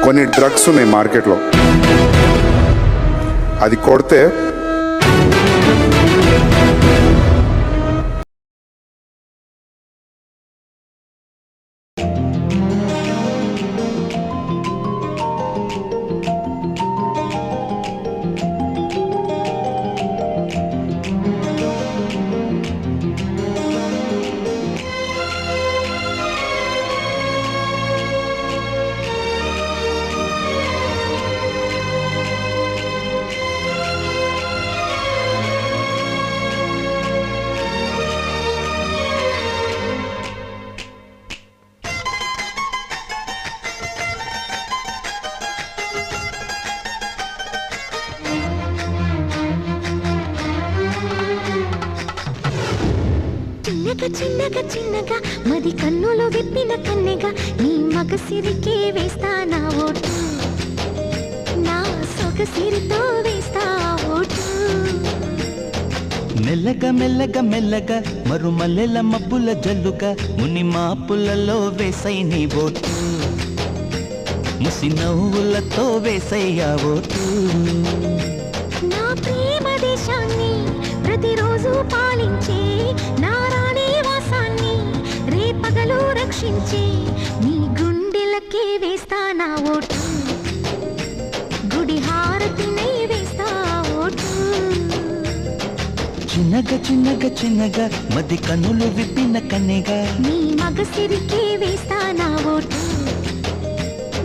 కొన్ని డ్రగ్స్ ఉన్నాయి మార్కెట్లో, అది కొడితే చిన్నగా చిన్నగా మది కన్నులు విప్పిన కన్నెగా నీ మగసిరికే వేస్తా నా ఓటు, నా సొగసిరితో వేస్తా ఓటు. మెల్లగా మెల్లగా మెల్లగా మరుమల్లెల మబ్బుల జల్లుగా ముని మాపులలో వేసై నీ ఓటు, ముసి నవ్వులతో వేసయ్యా ఓటు. నా ప్రేమ దేశాన్ని ప్రతిరోజు పాలించే నా రాణి వాసాన్ని రేపగలు రక్షించే నీ గుండెలకే వేస్తా నా ఓటు, గుడి హారతినై వేస్తా ఓటు. చిన్నగా చిన్నగా చిన్నగా మది కన్నులు విప్పిన కన్నెగా నీ మగసిరికే వేస్తా నా ఓటు,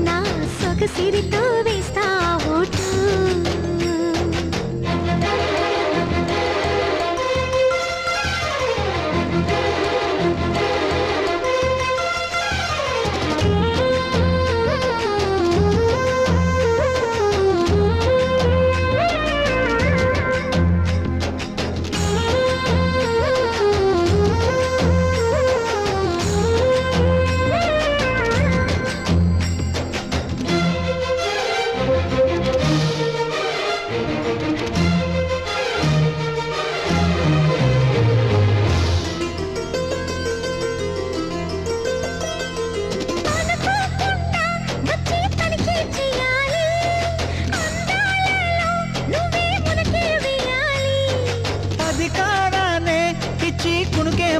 నా సొగసిరితో వేస్తా ఓటు.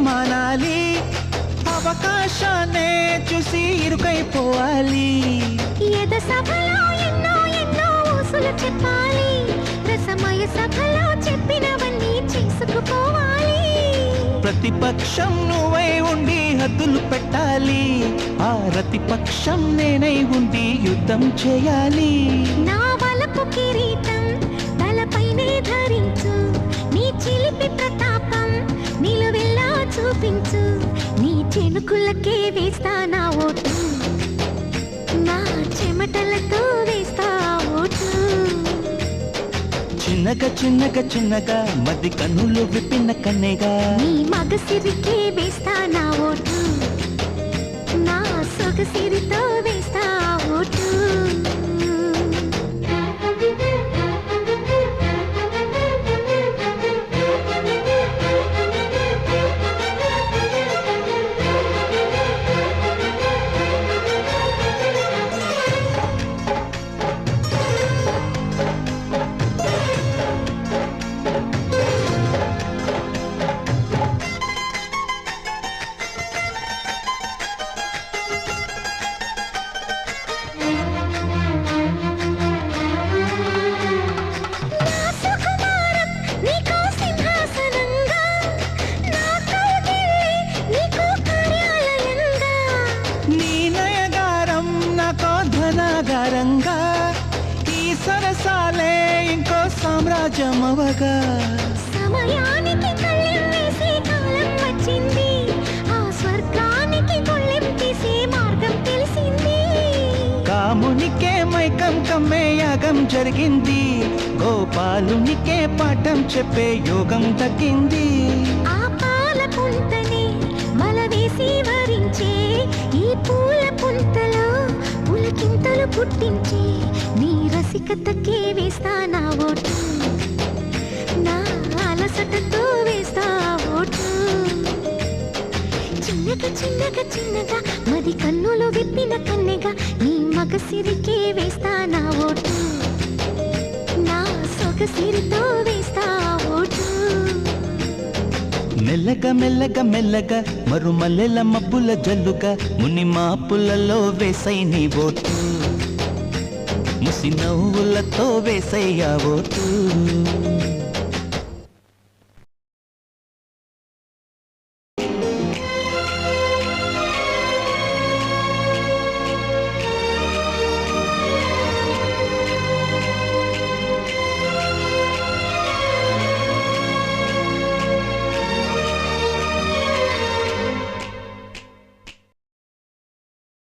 మానాలి అవకాశాన్నే చూసి ఇరుకైపోవాలి. ఎద సభలో ఎన్నో ఎన్నో ఊసులు చెప్పాలి, రసమయ సభలో చెప్పినవన్నీ చేసుకుపోవాలి. ప్రతిపక్షం నువ్వై ఉండి హద్దులు పెట్టాలి, ఆ ప్రతిపక్షం నేనై ఉండి యుద్ధం చేయాలి. నా వలపు కిరీటం తలపైనే ధరించు, నీ చిలిపి ప్రతాపం నిలువెల్లా చూపించు, నీ చెనుకులకే వేస్తా నా ఓటు, నా చెమటలతో వేస్తా ఓటు. చిన్నగా చిన్నగా చిన్నగా మది కన్నులు విప్పిన కన్నెగా నీ మగసిరికే వేస్తా నా ఓటు, నా సొగసిరితో వేస్తా ఓటు. ధనాగారంగా ఈ సరసాలే ఇంకో సామ్రాజ్యమవగా. సమయానికి కళ్ళెం వేసే కాలం వచ్చింది, ఆ స్వర్గానికి గొళ్ళెం తీసే మార్గం తెలిసింది. కామునికే మైకం కమ్మే యాగం జరిగింది, గోపాలునికే పాఠం చెప్పే యోగం తగ్గింది. ఆ పాల పుంతని మల వేసి వరించే ఈ పూల పుంతలో పులకింతలు పుట్టించే నీ రసికతకే వేస్తా నా ఓటు, నా అలసటతో వేస్తా ఓటు. చిన్నగా చిన్నగా చిన్నగా మది కన్నులు విప్పిన కన్నెగా నీ మగసిరికే వేస్తా నా ఓటు, నా సొగసిరితో వేస్తా ఓటు. మెల్లగా మెల్లగా మెల్లగా మరుమల్లెల మబ్బుల జల్లుగా ముని మాపులలో వేసై నీ ఓటు, ముసి నవ్వులతో వేసయ్యా ఓటు.